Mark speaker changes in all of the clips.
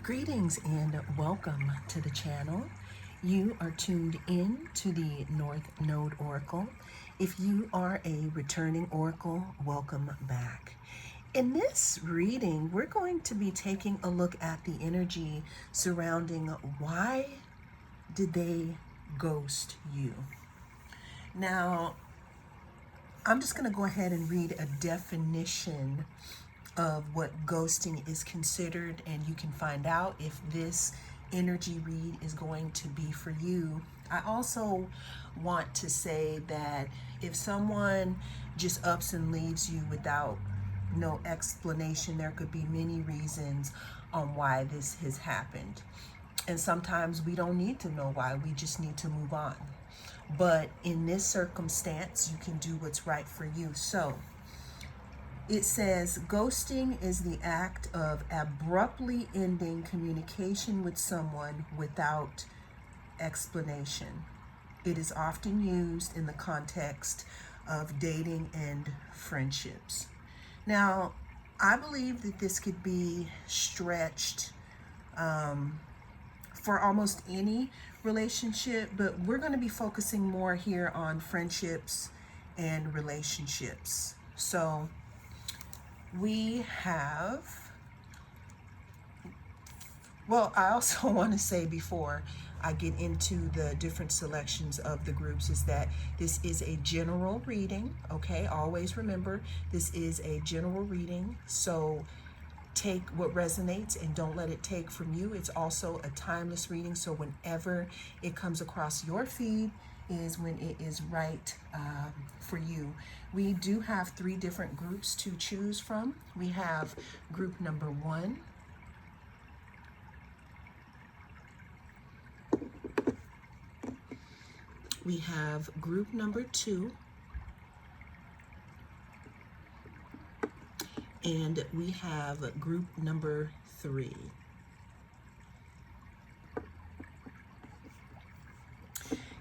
Speaker 1: Greetings and welcome to the channel. You are tuned in to the North Node Oracle. If you are a returning oracle, welcome back. In this reading, we're going to be taking a look at the energy surrounding why did they ghost you. Now, I'm just going to go ahead and read a definition of what ghosting is considered, and you can find out if this energy read is going to be for you. I also want to say that if someone just ups and leaves you without no explanation, there could be many reasons on why this has happened. And sometimes we don't need to know why, we just need to move on. But in this circumstance, you can do what's right for you. So it says, ghosting is the act of abruptly ending communication with someone without explanation. It is often used in the context of dating and friendships. Now, I believe that this could be stretched for almost any relationship, but we're going to be focusing more here on friendships and relationships. So we have, well, I also want to say before I get into the different selections of the groups is that this is a general reading, okay? Always remember, this is a general reading, so take what resonates and don't let it take from you. It's also a timeless reading, so whenever it comes across your feed is when it is right for you. We do have 3 different groups to choose from. We have group number 1, we have group number 2, and we have group number 3.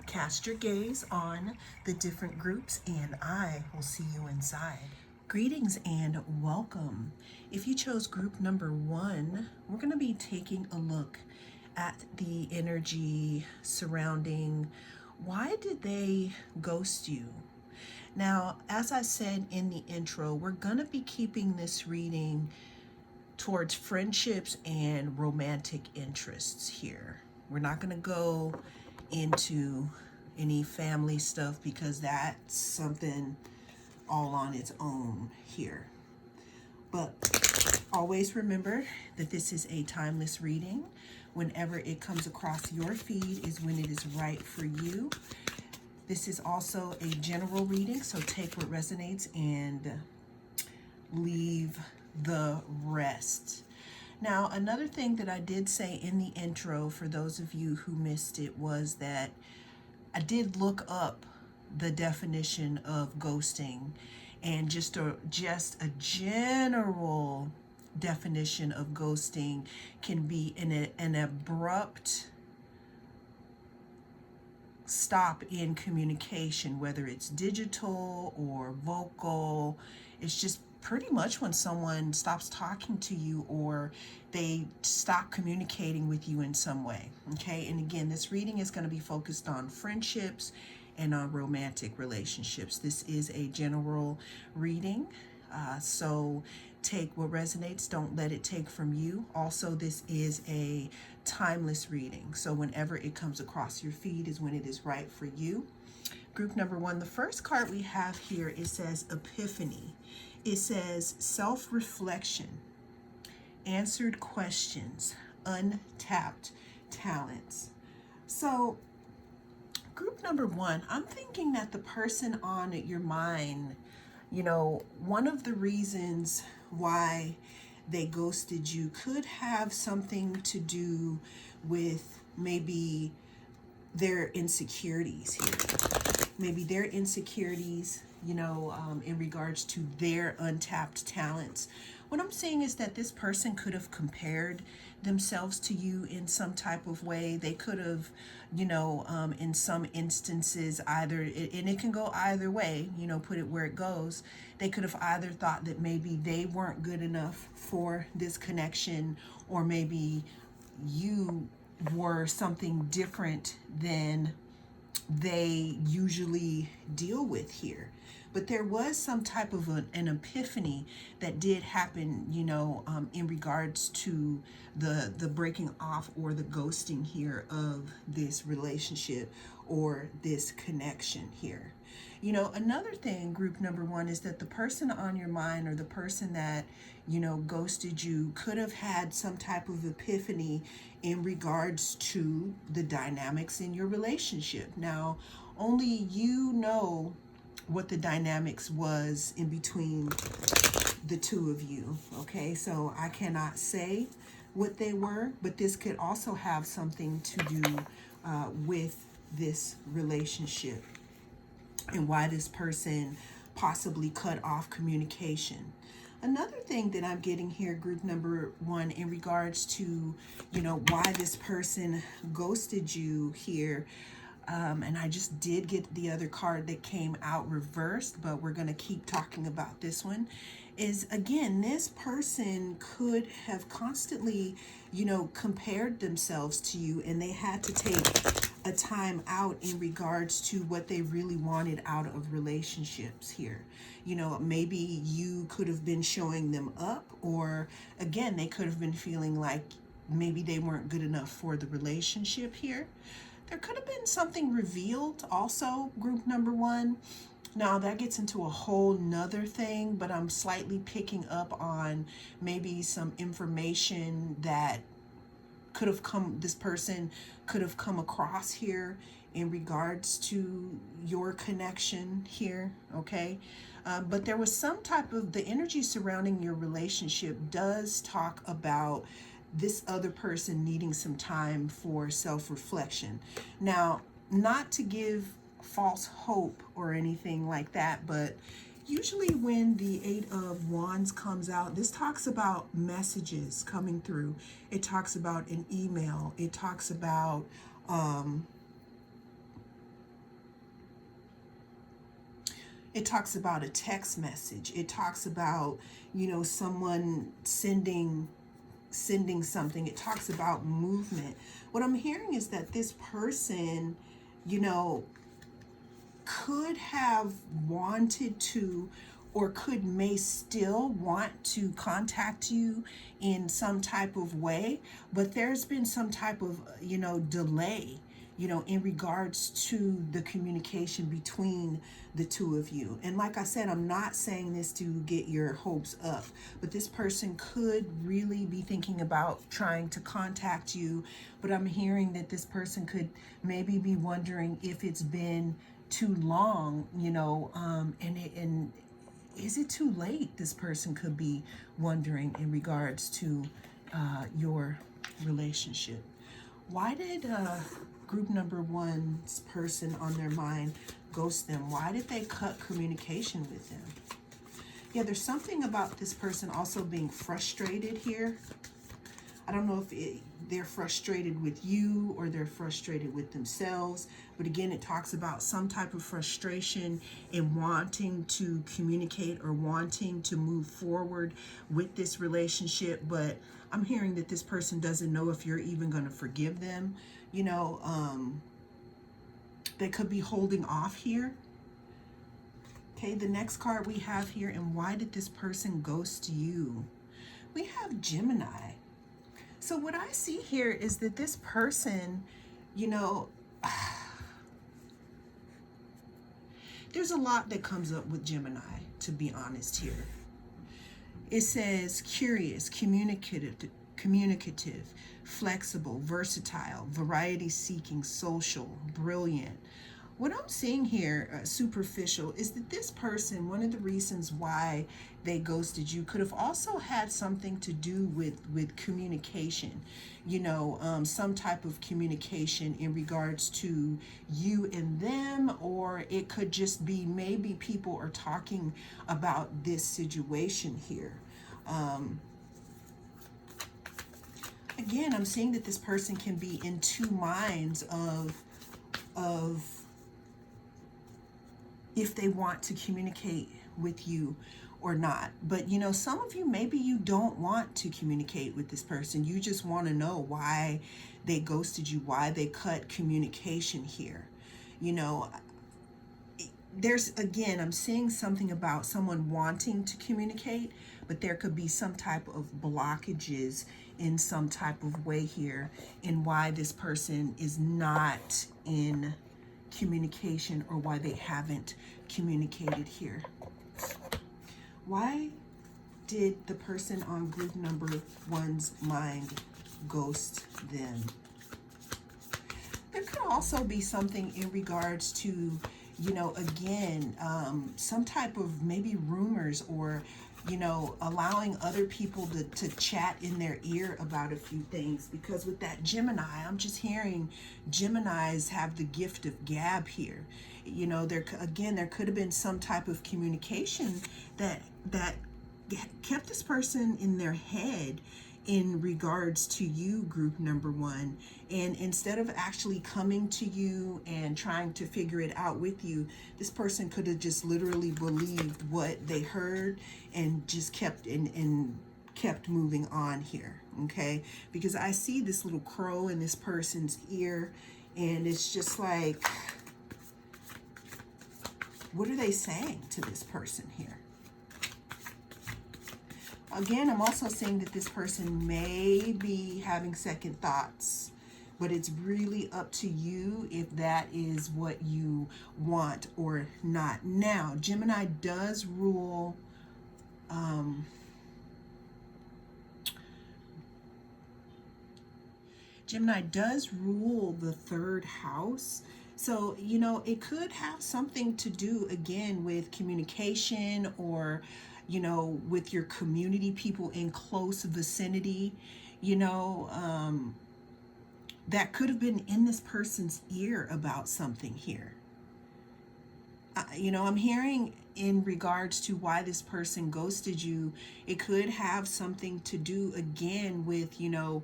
Speaker 1: Cast your gaze on the different groups and I will see you inside. Greetings and welcome. If you chose group number 1, we're going to be taking a look at the energy surrounding why did they ghost you. Now, as I said in the intro, we're going to be keeping this reading towards friendships and romantic interests here. We're not going to go into any family stuff because that's something all on its own here. But always remember that this is a timeless reading. Whenever it comes across your feed is when it is right for you. This is also a general reading, so take what resonates and leave the rest. Now, another thing that I did say in the intro, for those of you who missed it, was that I did look up the definition of ghosting, and just a general definition of ghosting can be an abrupt stop in communication, whether it's digital or vocal. It's just pretty much when someone stops talking to you or they stop communicating with you in some way. Okay, and again, this reading is going to be focused on friendships and on romantic relationships. This is a general reading, so take what resonates, don't let it take from you. Also, this is a timeless reading, so whenever it comes across your feed is when it is right for you. Group number 1, the first card we have here, it says Epiphany. It says self-reflection, answered questions, untapped talents. So group number 1, I'm thinking that the person on your mind, you know, one of the reasons why they ghosted you could have something to do with maybe their insecurities here. Maybe their insecurities, you know, in regards to their untapped talents. What I'm saying is that this person could have compared themselves to you in some type of way. They could have, you know, in some instances, either, and it can go either way, you know, put it where it goes. They could have either thought that maybe they weren't good enough for this connection, or maybe you were something different than they usually deal with here. But there was some type of an epiphany that did happen, in regards to the breaking off or the ghosting here of this relationship or this connection here. Another thing, group number one, is that the person on your mind, or the person that, ghosted you, could have had some type of epiphany in regards to the dynamics in your relationship. Now, only you know what the dynamics was in between the two of you, okay? So I cannot say what they were, but this could also have something to do with this relationship and why this person possibly cut off communication. Another thing that I'm getting here, group number one, in regards to, why this person ghosted you here, and I just did get the other card that came out reversed, but we're going to keep talking about this one, is, again, this person could have constantly, compared themselves to you, and they had to take a time out in regards to what they really wanted out of relationships here. Maybe you could have been showing them up, or again, they could have been feeling like maybe they weren't good enough for the relationship here. There could have been something revealed also, group number one. Now that gets into a whole nother thing, but I'm slightly picking up on maybe some information that this person could have come across here in regards to your connection here, okay? But there was some type of, the energy surrounding your relationship does talk about this other person needing some time for self-reflection. Now, not to give false hope or anything like that, but usually when the Eight of Wands comes out, this talks about messages coming through. It talks about an email. It talks about a text message. It talks about, someone sending something. It talks about movement. What I'm hearing is that this person, could have wanted to, or may still want to contact you in some type of way, but there's been some type of, delay, in regards to the communication between the two of you. And like I said, I'm not saying this to get your hopes up, but this person could really be thinking about trying to contact you. But I'm hearing that this person could maybe be wondering if it's been too long, and is it too late? This person could be wondering in regards to your relationship. Why did group number one's person on their mind ghost them? Why did they cut communication with them? Yeah, there's something about this person also being frustrated here. I don't know if they're frustrated with you or they're frustrated with themselves. But again, it talks about some type of frustration in wanting to communicate or wanting to move forward with this relationship. But I'm hearing that this person doesn't know if you're even going to forgive them. They could be holding off here. Okay, the next card we have here, and why did this person ghost you? We have Gemini. So what I see here is that this person, there's a lot that comes up with Gemini, to be honest here. It says curious, communicative, flexible, versatile, variety-seeking, social, brilliant. What I'm seeing here, superficial, is that this person, one of the reasons why they ghosted you could have also had something to do with communication, some type of communication in regards to you and them, or it could just be maybe people are talking about this situation here. Again, I'm seeing that this person can be in two minds of if they want to communicate with you or not. But you know, some of you, maybe you don't want to communicate with this person. You just want to know why they ghosted you, why they cut communication here. You know, there's, again, I'm seeing something about someone wanting to communicate, but there could be some type of blockages in some type of way here in why this person is not in communication, or why they haven't communicated here. Why did the person on group number one's mind ghost them? There could also be something in regards to, you know, again, some type of maybe rumors, or, you know, allowing other people to chat in their ear about a few things. Because with that Gemini, I'm just hearing Geminis have the gift of gab here. You know, there could have been some type of communication that kept this person in their head in regards to you, group number one. And instead of actually coming to you and trying to figure it out with you, this person could have just literally believed what they heard and just kept kept moving on here. Okay, because I see this little crow in this person's ear, and it's just like, what are they saying to this person here? Again, I'm also seeing that this person may be having second thoughts, but it's really up to you if that is what you want or not. Now, Gemini does rule the third house. So, you know, it could have something to do, again, with communication, or, you know, with your community, people in close vicinity, you know, that could have been in this person's ear about something here. You know, I'm hearing in regards to why this person ghosted you, it could have something to do, again, with, you know,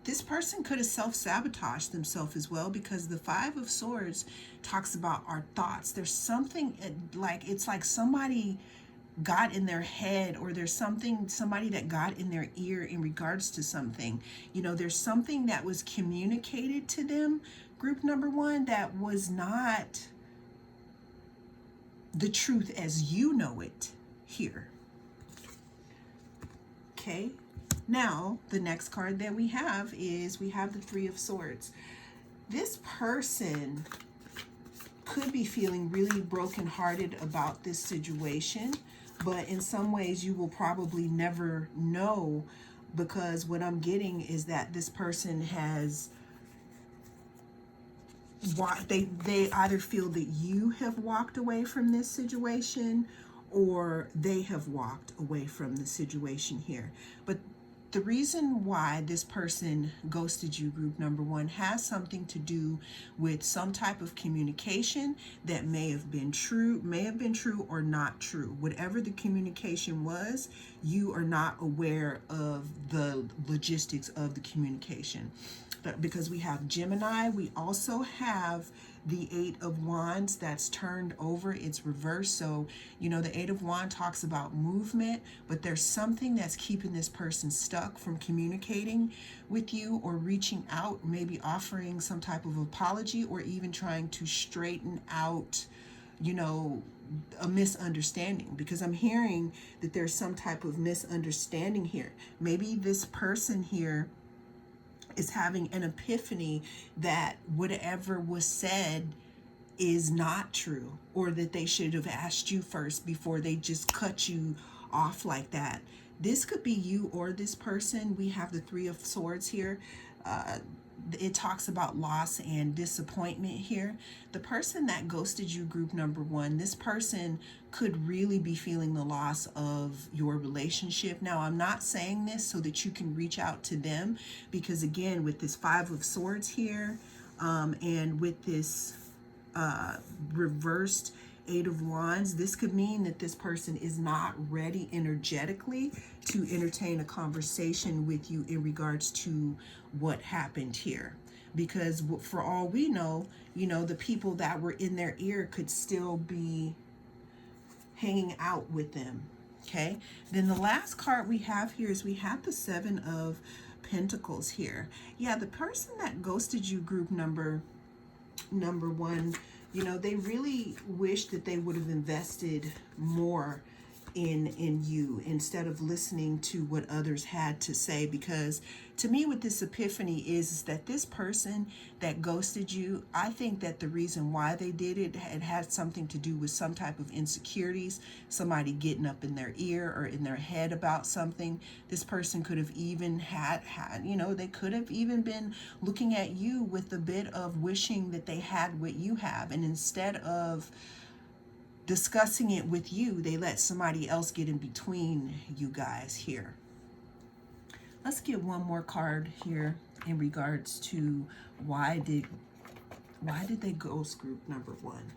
Speaker 1: this person could have self-sabotaged themselves as well, because the Five of Swords talks about our thoughts. There's something like, it's like somebody got in their head, or there's somebody that got in their ear in regards to something. You know, there's something that was communicated to them, group number one, that was not the truth as you know it here. Okay, now the next card that we have is, we have the Three of Swords. This person could be feeling really brokenhearted about this situation, but in some ways you will probably never know, because what I'm getting is that this person has, they either feel that you have walked away from this situation, or they have walked away from the situation here. But the reason why this person ghosted you, group number one, has something to do with some type of communication that may have been true or not true. Whatever the communication was, you are not aware of the logistics of the communication. But because we have Gemini, we also have the Eight of Wands that's turned over, it's reversed. So, you know, the Eight of Wands talks about movement, but there's something that's keeping this person stuck from communicating with you or reaching out, maybe offering some type of apology, or even trying to straighten out, you know, a misunderstanding. Because I'm hearing that there's some type of misunderstanding here. Maybe this person here is having an epiphany that whatever was said is not true, or that they should have asked you first before they just cut you off like that. This could be you or this person. We have the Three of Swords here. It talks about loss and disappointment here. The person that ghosted you, group number one, this person could really be feeling the loss of your relationship. Now, I'm not saying this so that you can reach out to them, because again, with this Five of Swords here, and with this reversed Eight of Wands, this could mean that this person is not ready energetically to entertain a conversation with you in regards to what happened here. Because for all we know, you know, the people that were in their ear could still be hanging out with them. Okay, then the last card we have here is we have the Seven of Pentacles here. Yeah, the person that ghosted you, group number one, you know, they really wish that they would have invested more in you instead of listening to what others had to say. Because to me, what this epiphany is that this person that ghosted you, I think that the reason why they did it had something to do with some type of insecurities, somebody getting up in their ear or in their head about something. This person could have even had, you know, they could have even been looking at you with a bit of wishing that they had what you have, and instead of discussing it with you, they let somebody else get in between you guys here. Let's get one more card here in regards to why did they ghost group number one?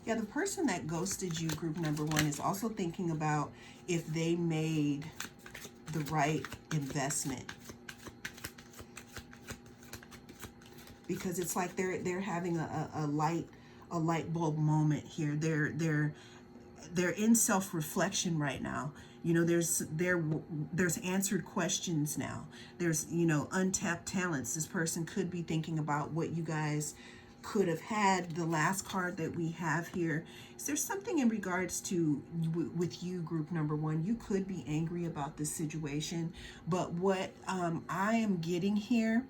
Speaker 1: Yeah, the person that ghosted you, group number one, is also thinking about if they made the right investment. Because it's like they're having a light bulb moment here. They're in self-reflection right now. You know, there's answered questions now. There's, you know, untapped talents. This person could be thinking about what you guys could have had. The last card that we have here is there's something in regards to with you, group number one. You could be angry about this situation, but what I am getting here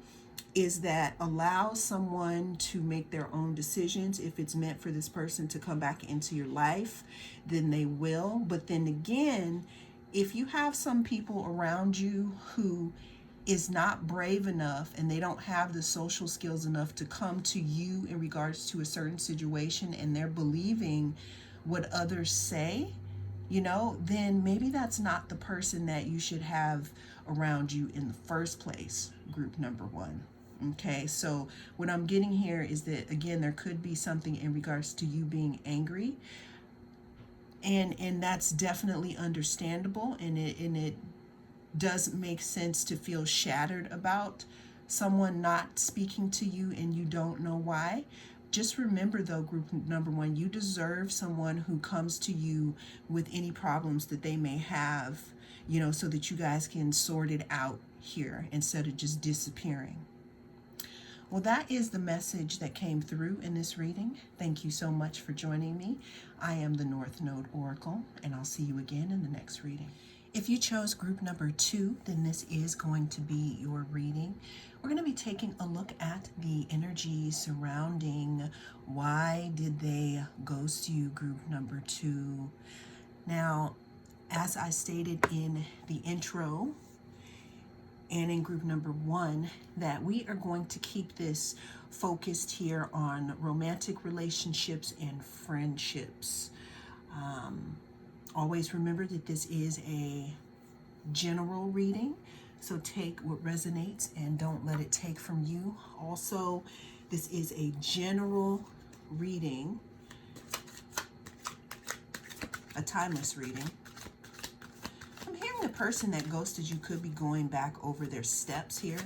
Speaker 1: is that allow someone to make their own decisions. If it's meant for this person to come back into your life, then they will. But then again, if you have some people around you who is not brave enough and they don't have the social skills enough to come to you in regards to a certain situation, and they're believing what others say, you know, then maybe that's not the person that you should have around you in the first place, group number one. Okay, so what I'm getting here is that, again, there could be something in regards to you being angry, and that's definitely understandable, and it does make sense to feel shattered about someone not speaking to you and you don't know why. Just remember though, group number one, you deserve someone who comes to you with any problems that they may have, you know, so that you guys can sort it out here instead of just disappearing. Well, that is the message that came through in this reading. Thank you so much for joining me. I am the North Node Oracle, and I'll see you again in the next reading. If you chose group number two, then this is going to be your reading. We're going to be taking a look at the energy surrounding why did they ghost you, group number two. Now, as I stated in the intro, and in group number one, that we are going to keep this focused here on romantic relationships and friendships. Always remember that this is a general reading, so take what resonates and don't let it take from you. Also, this is a general reading, a timeless reading. The person that ghosted you could be going back over their steps here.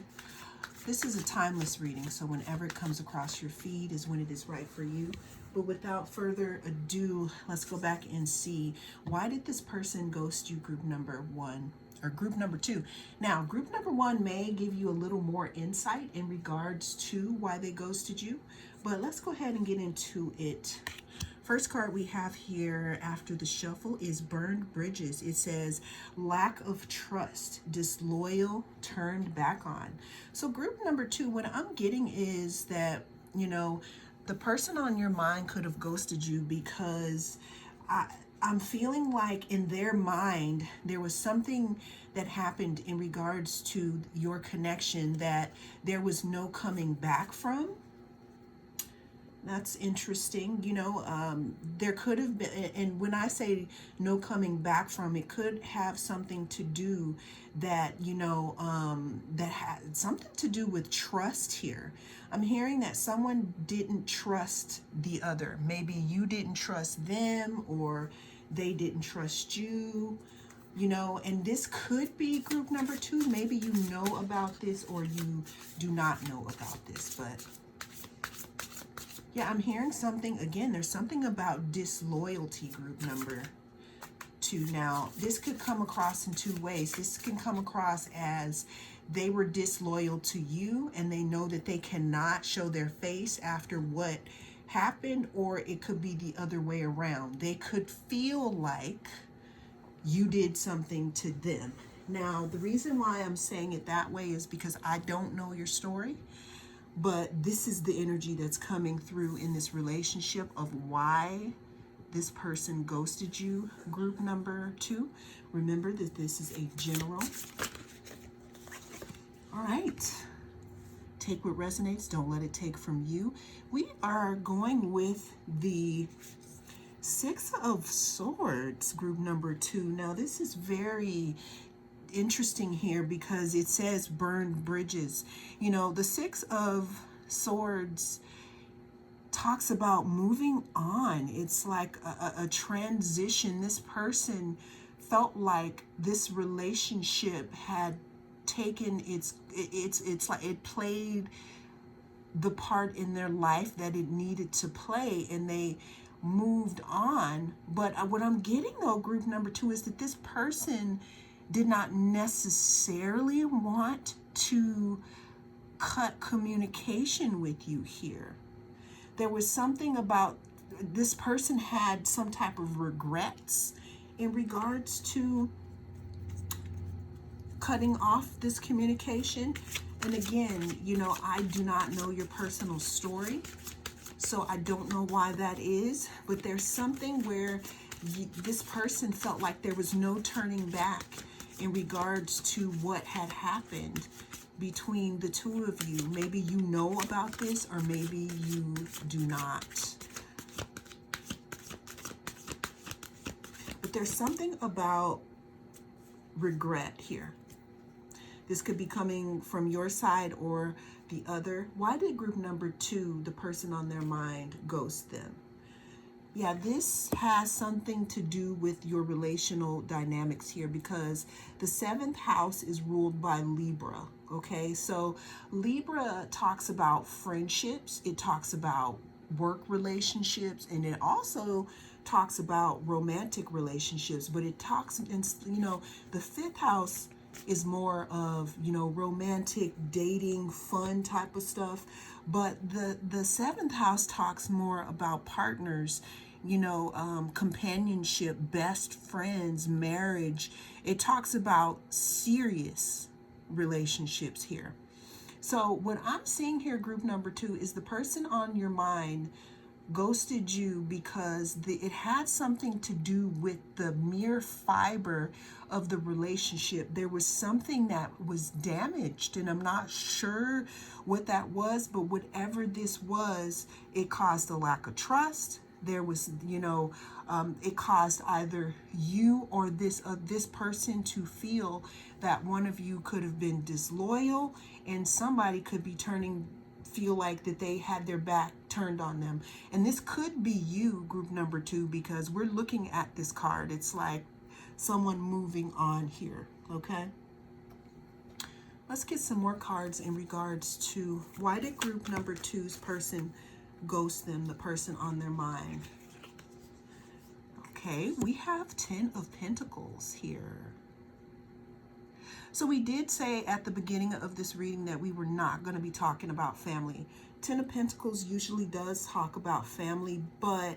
Speaker 1: This is a timeless reading, so whenever it comes across your feed is when it is right for you. But without further ado, let's go back and see, why did this person ghost you, group number one or group number two? Now, group number one may give you a little more insight in regards to why they ghosted you, but let's go ahead and get into it. First card we have here after the shuffle is Burned Bridges. It says lack of trust, disloyal, turned back on. So group number two, what I'm getting is that, you know, the person on your mind could have ghosted you because I'm feeling like in their mind there was something that happened in regards to your connection that there was no coming back from. That's interesting. You know, there could have been, and when I say no coming back from, it could have something to do that, you know, that had something to do with trust here. I'm hearing that someone didn't trust the other. Maybe you didn't trust them or they didn't trust you. You know, and this could be group number 2. Maybe you know about this or you do not know about this, but yeah, I'm hearing something. Again, there's something about disloyalty, group number 2. Now, this could come across in 2 ways. This can come across as they were disloyal to you and they know that they cannot show their face after what happened, or it could be the other way around. They could feel like you did something to them. Now, the reason why I'm saying it that way is because I don't know your story, but this is the energy that's coming through in this relationship of why this person ghosted you, group number 2. Remember that this is a general. All right. Take what resonates. Don't let it take from you. We are going with the 6 of Swords, group number 2. Now, this is very interesting here because it says burned bridges. You know, the 6 of Swords talks about moving on. It's like a transition. This person felt like this relationship had taken it's like it played the part in their life that it needed to play, and they moved on. But what I'm getting though, group number 2, is that this person did not necessarily want to cut communication with you here. There was something about this person had some type of regrets in regards to cutting off this communication. And again, you know, I do not know your personal story, so I don't know why that is, but there's something where this person felt like there was no turning back in regards to what had happened between the 2 of you. Maybe you know about this, or maybe you do not. But there's something about regret here. This could be coming from your side or the other. Why did group number 2, the person on their mind, ghost them? Yeah, this has something to do with your relational dynamics here, because the 7th house is ruled by Libra. Okay, so Libra talks about friendships, it talks about work relationships, and it also talks about romantic relationships. But it talks, you know, the 5th house is more of, you know, romantic, dating, fun type of stuff. But the 7th house talks more about partners, you know, companionship, best friends, marriage. It talks about serious relationships here. So what I'm seeing here, group number 2, is the person on your mind ghosted you because it had something to do with the mere fiber of the relationship. There was something that was damaged, and I'm not sure what that was, but whatever this was, it caused a lack of trust. There was, you know, it caused either you or this person to feel that one of you could have been disloyal, and somebody could be feel like that they had their back turned on them. And this could be you, group number 2, because we're looking at this card. It's like someone moving on here, okay? Let's get some more cards in regards to why did group number 2's person ghost them, the person on their mind. Okay, we have 10 of Pentacles here. So we did say at the beginning of this reading that we were not going to be talking about family. 10 of Pentacles usually does talk about family, but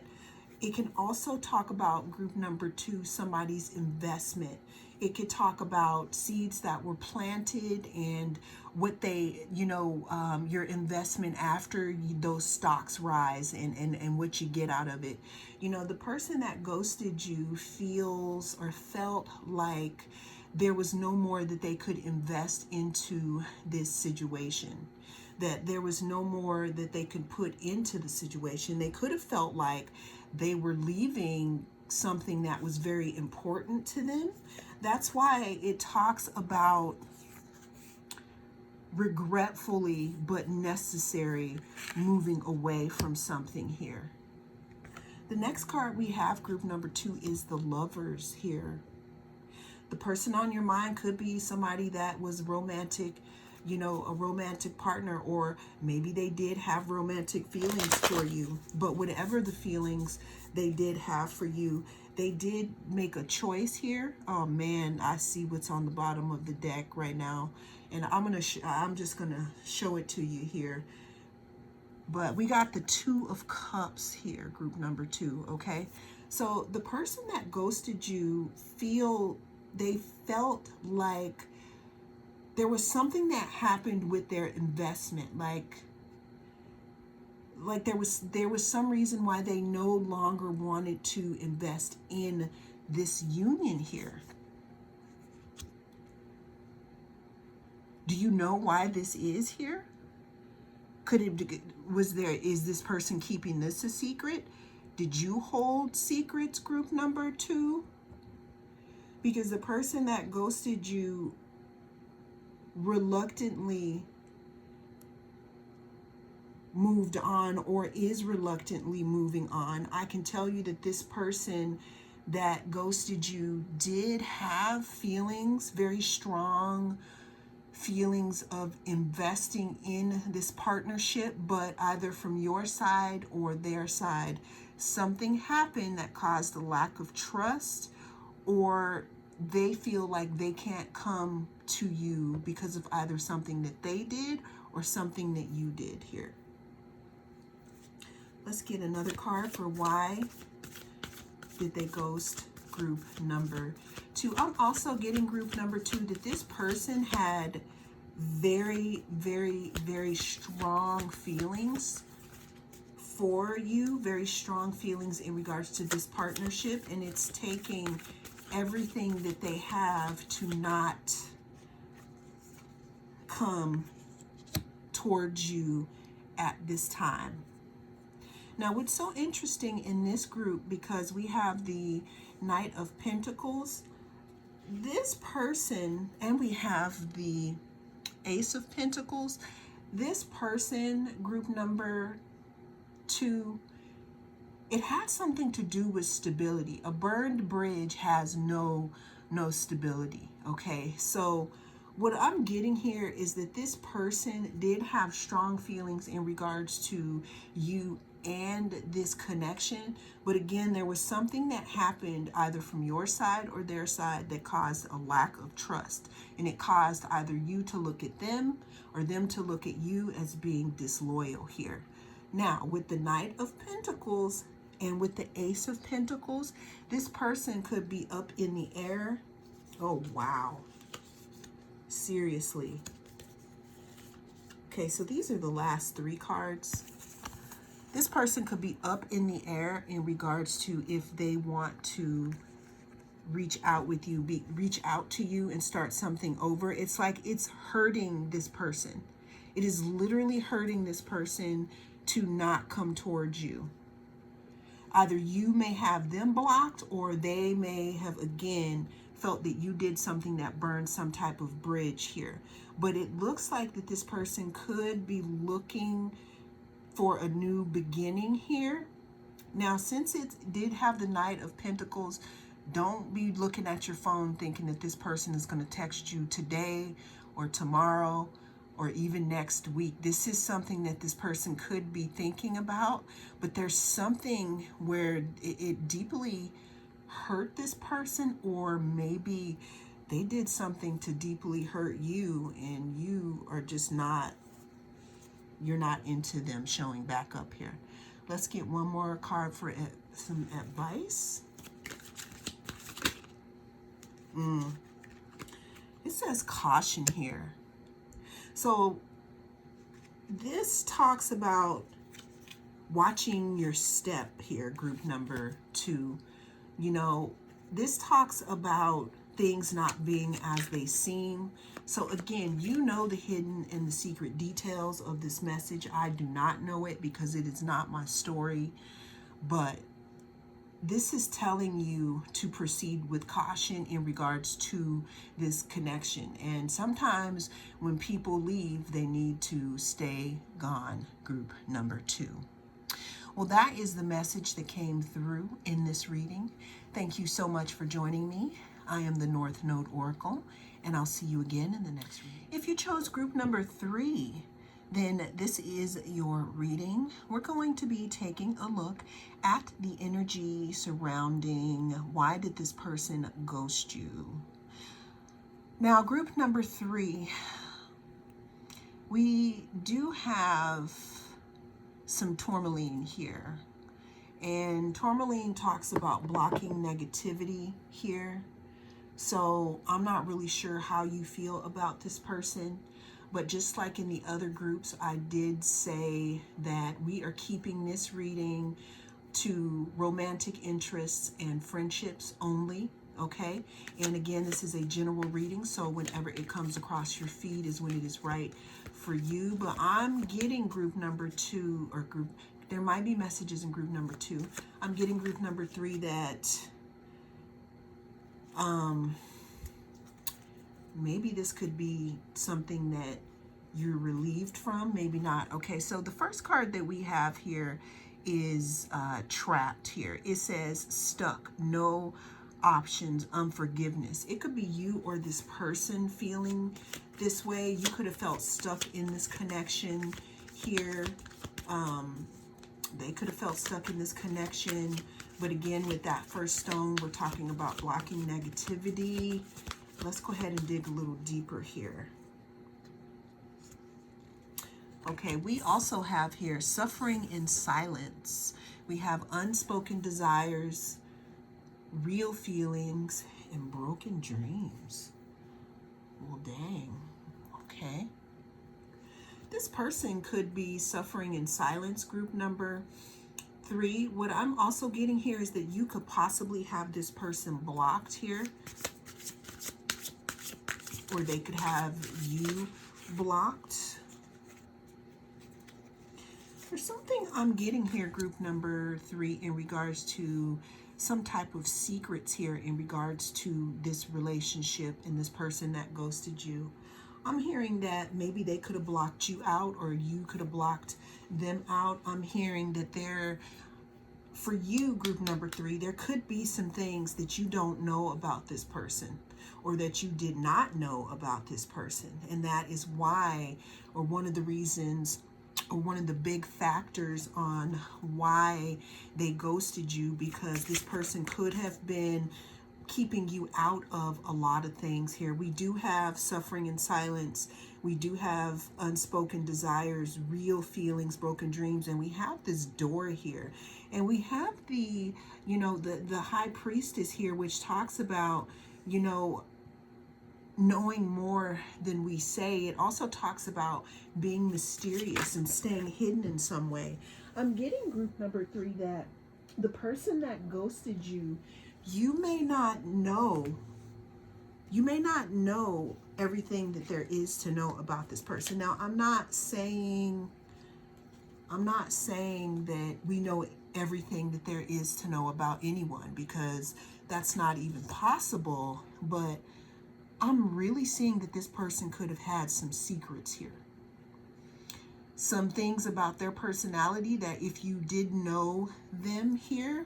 Speaker 1: it can also talk about group number 2, somebody's investment. It could talk about seeds that were planted and what they, you know, your investment after those stocks rise and what you get out of it. You know, the person that ghosted you feels or felt like there was no more that they could invest into this situation, that there was no more that they could put into the situation. They could have felt like they were leaving something that was very important to them. That's why it talks about regretfully but necessary moving away from something here. The next card we have, group number 2, is the Lovers here. The person on your mind could be somebody that was romantic, you know, a romantic partner, or maybe they did have romantic feelings for you. But whatever the feelings they did have for you, they did make a choice here. Oh man, I see what's on the bottom of the deck right now, and I'm just gonna show it to you here. But we got the Two of Cups here, group number 2, okay? So the person that ghosted you they felt like there was something that happened with their investment, like there was some reason why they no longer wanted to invest in this union here. Do you know why this is here? Is this person keeping this a secret? Did you hold secrets, group number 2? Because the person that ghosted you reluctantly moved on, or is reluctantly moving on. I can tell you that this person that ghosted you did have feelings, very strong feelings of investing in this partnership, but either from your side or their side, something happened that caused a lack of trust, or they feel like they can't come to you because of either something that they did or something that you did here. Let's get another card for why did they ghost group number 2. I'm also getting group number 2 that this person had very, very, very strong feelings for you, very strong feelings in regards to this partnership, and it's taking everything that they have to not come towards you at this time. Now, what's so interesting in this group, because we have the Knight of Pentacles, this person, and we have the Ace of Pentacles, this person, group number 2, it has something to do with stability. A burned bridge has no stability, okay? So what I'm getting here is that this person did have strong feelings in regards to you and this connection, but again, there was something that happened either from your side or their side that caused a lack of trust, and it caused either you to look at them or them to look at you as being disloyal here. Now, with the Knight of Pentacles and with the Ace of Pentacles, this person could be up in the air. Oh wow, seriously. Okay, so these are the last 3 cards. This person could be up in the air in regards to if they want to reach out with you, reach out to you and start something over. It's like it's hurting this person. It is literally hurting this person to not come towards you. Either you may have them blocked, or they may have, again, felt that you did something that burned some type of bridge here. But it looks like that this person could be looking for a new beginning here. Now, since it did have the Knight of Pentacles, don't be looking at your phone thinking that this person is going to text you today or tomorrow or even next week. This is something that this person could be thinking about, but there's something where it deeply hurt this person, or maybe they did something to deeply hurt you and you are just not, you're not into them showing back up here. Let's get one more card for some advice. It says caution here. So this talks about watching your step here, group number 2. You know, this talks about things not being as they seem. So again, you know the hidden and the secret details of this message. I do not know it because it is not my story, but this is telling you to proceed with caution in regards to this connection. And sometimes when people leave, they need to stay gone, group number 2. Well, that is the message that came through in this reading. Thank you so much for joining me. I am the North Node Oracle, and I'll see you again in the next reading. If you chose group number 3, then this is your reading. We're going to be taking a look at the energy surrounding why did this person ghost you. Now, group number 3, we do have some tourmaline here. And tourmaline talks about blocking negativity here. So I'm not really sure how you feel about this person. But just like in the other groups, I did say that we are keeping this reading to romantic interests and friendships only, okay? And again, this is a general reading, so whenever it comes across your feed is when it is right for you. But I'm getting group number 2, or group, there might be messages in group number 2. I'm getting group number 3 that maybe this could be something that you're relieved from, maybe not. Okay, so the first card that we have here is trapped here. It says stuck, no options, unforgiveness. It could be you or this person feeling this way. You could have felt stuck in this connection here. They could have felt stuck in this connection. But again, with that first stone, we're talking about blocking negativity. Let's go ahead and dig a little deeper here. Okay, we also have here suffering in silence. We have unspoken desires, real feelings, and broken dreams. Well, dang. Okay. This person could be suffering in silence, group number 3. What I'm also getting here is that you could possibly have this person blocked here, or they could have you blocked. There's something I'm getting here, group number 3, in regards to some type of secrets here in regards to this relationship and this person that ghosted you. I'm hearing that maybe they could have blocked you out, or you could have blocked them out. I'm hearing that for you, group number 3, there could be some things that you don't know about this person, or that you did not know about this person. And that is why, or one of the reasons, or one of the big factors on why they ghosted you, because this person could have been keeping you out of a lot of things here. We do have suffering in silence. We do have unspoken desires, real feelings, broken dreams, and we have this door here. And we have the, the high priestess here, which talks about, knowing more than we say. It also talks about being mysterious and staying hidden in some way. I'm getting group number 3 that the person that ghosted you, you may not know everything that there is to know about this person. Now, I'm not saying that we know everything that there is to know about anyone, because that's not even possible. But I'm really seeing that this person could have had some secrets here. Some things about their personality that if you did know them here,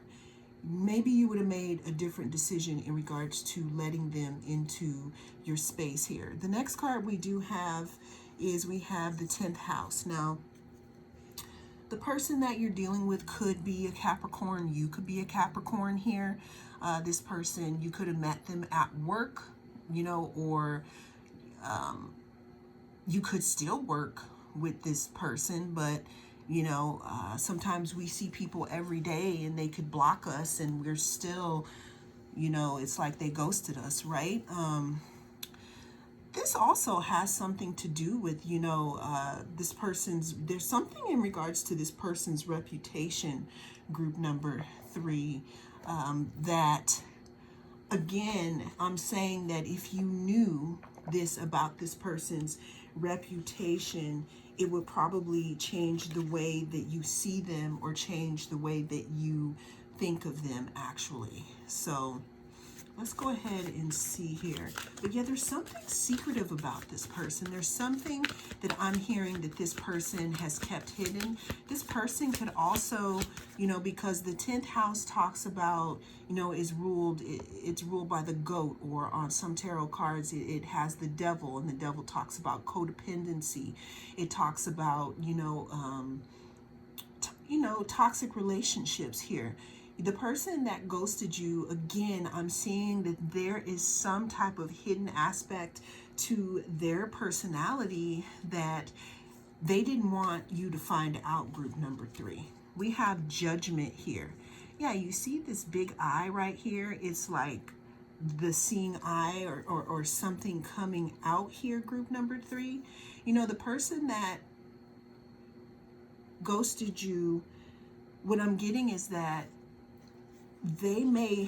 Speaker 1: maybe you would have made a different decision in regards to letting them into your space here. The next card we do have is we have the 10th house. Now, the person that you're dealing with could be a Capricorn. You could be a Capricorn here. This person, you could have met them at work, or you could still work with this person, but sometimes we see people every day and they could block us and we're still, it's like they ghosted us, right? This also has something to do with, this person's, there's something in regards to this person's reputation, group number 3, that, again, I'm saying that if you knew this about this person's reputation, it would probably change the way that you see them, or change the way that you think of them, actually. So Let's go ahead and see here. But yeah, there's something secretive about this person. There's something that I'm hearing that this person has kept hidden. This person could also, because the 10th house talks about, is ruled, it's ruled by the goat, or on some tarot cards, it has the devil, and the devil talks about codependency. It talks about, toxic relationships here. The person that ghosted you, again, I'm seeing that there is some type of hidden aspect to their personality that they didn't want you to find out, group number 3. We have judgment here. Yeah, you see this big eye right here? It's like the seeing eye, or something coming out here, group number 3. The person that ghosted you, what I'm getting is that they may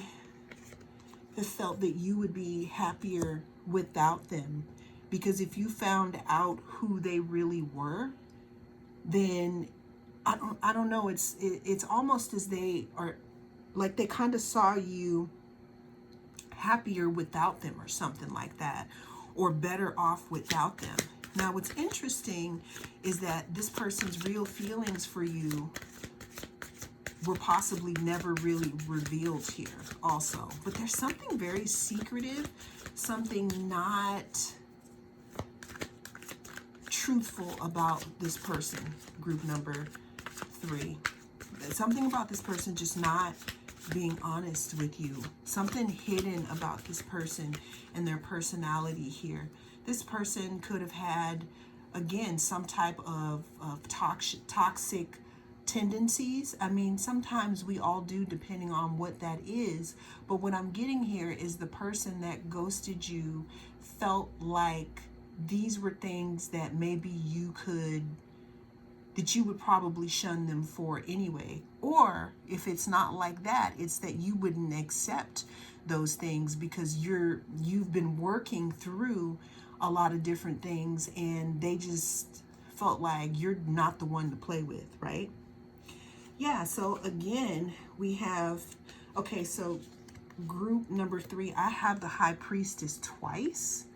Speaker 1: have felt that you would be happier without them, because if you found out who they really were, then I don't know, it's almost as they are, like they kind of saw you happier without them or something like that, or better off without them. Now what's interesting is that this person's real feelings for you were possibly never really revealed here also. But there's something very secretive, something not truthful about this person, group number 3. Something about this person just not being honest with you. Something hidden about this person and their personality here. This person could have had, again, some type of toxic tendencies. I mean, sometimes we all do, depending on what that is. But what I'm getting here is the person that ghosted you felt like these were things that maybe that you would probably shun them for anyway. Or if it's not like that, it's that you wouldn't accept those things because you've been working through a lot of different things, and they just felt like you're not the one to play with, right? Yeah, so again, we have, okay, so group number 3, I have the High Priestess twice.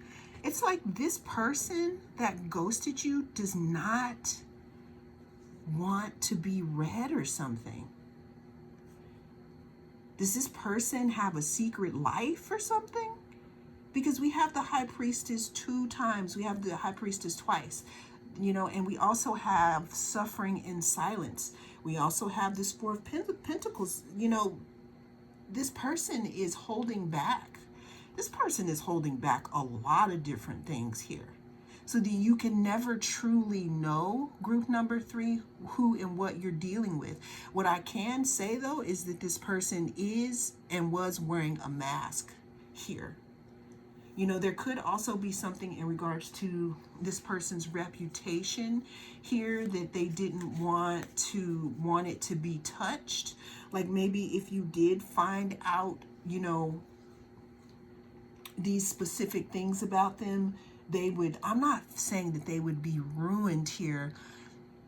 Speaker 1: It's like this person that ghosted you does not want to be read or something. Does this person have a secret life or something? Because we have the High Priestess 2 times. We have the High Priestess twice. And we also have suffering in silence. We also have this 4 of Pentacles. This person is holding back. This person is holding back a lot of different things here. So that you can never truly know, group number 3, who and what you're dealing with. What I can say, though, is that this person is and was wearing a mask here. There could also be something in regards to this person's reputation here, that they didn't want it to be touched. Like maybe if you did find out, these specific things about them, they would, I'm not saying that they would be ruined here,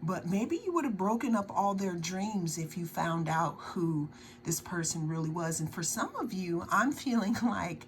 Speaker 1: but maybe you would have broken up all their dreams if you found out who this person really was. And for some of you, I'm feeling like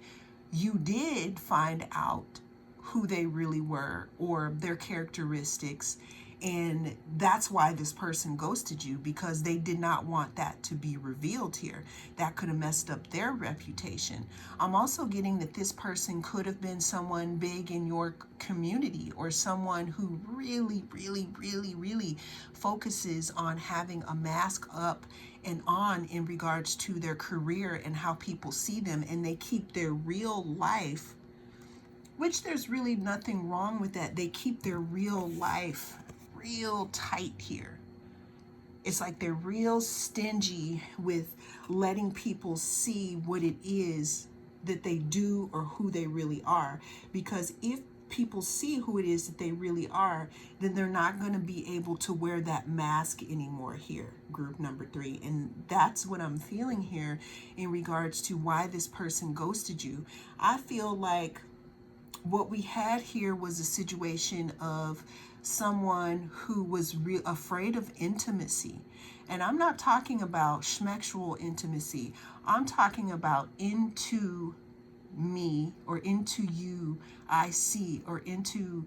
Speaker 1: you did find out who they really were or their characteristics, and that's why this person ghosted you, because they did not want that to be revealed here. That could have messed up their reputation. I'm also getting that this person could have been someone big in your community, or someone who really, really, really, really focuses on having a mask up and on in regards to their career and how people see them, and they keep their real life, which there's really nothing wrong with that. They keep their real life real tight here. It's like they're real stingy with letting people see what it is that they do or who they really are. Because if people see who it is that they really are, then they're not going to be able to wear that mask anymore here, group number 3. And that's what I'm feeling here in regards to why this person ghosted you. I feel like what we had here was a situation of someone who was afraid of intimacy. And I'm not talking about schmexual intimacy. I'm talking about into me, or into you I see, or into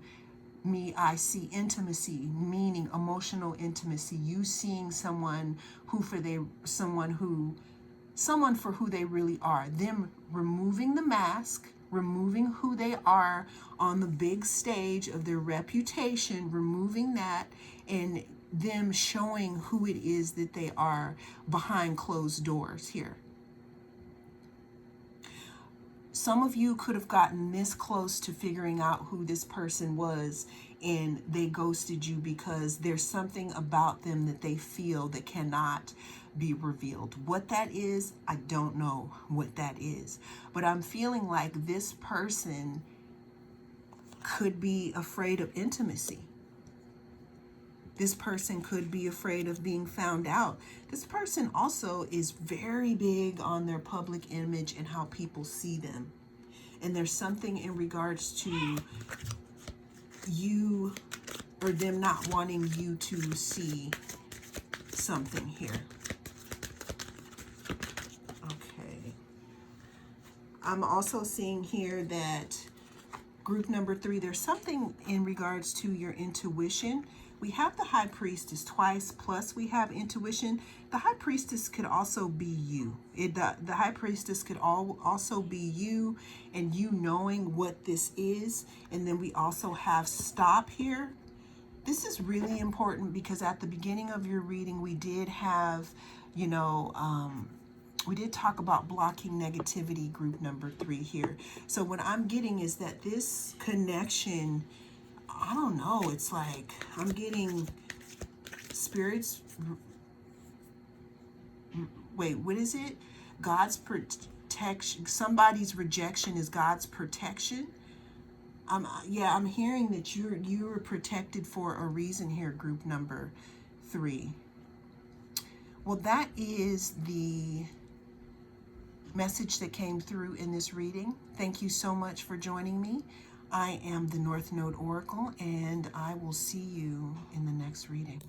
Speaker 1: me I see intimacy, meaning emotional intimacy. You seeing someone someone for who they really are. Them removing the mask, removing who they are on the big stage of their reputation, removing that, and them showing who it is that they are behind closed doors here. Some of you could have gotten this close to figuring out who this person was, and they ghosted you because there's something about them that they feel that cannot be revealed. What that is, I don't know what that is. But I'm feeling like this person could be afraid of intimacy. This person could be afraid of being found out. This person also is very big on their public image and how people see them. And there's something in regards to you or them not wanting you to see something here. Okay. I'm also seeing here that group number 3, there's something in regards to your intuition. We have the High Priestess twice, plus we have intuition. The High Priestess could also be you. The High Priestess could also be you, and you knowing what this is. And then we also have stop here. This is really important because at the beginning of your reading, we did have, we did talk about blocking negativity, group number 3 here. So what I'm getting is that this connection, I don't know, it's like I'm getting spirits. Wait, what is it? God's protection. Somebody's rejection is God's protection. I'm hearing that you were protected for a reason here, group number 3. Well, that is the message that came through in this reading. Thank you so much for joining me. I am the North Node Oracle, and I will see you in the next reading.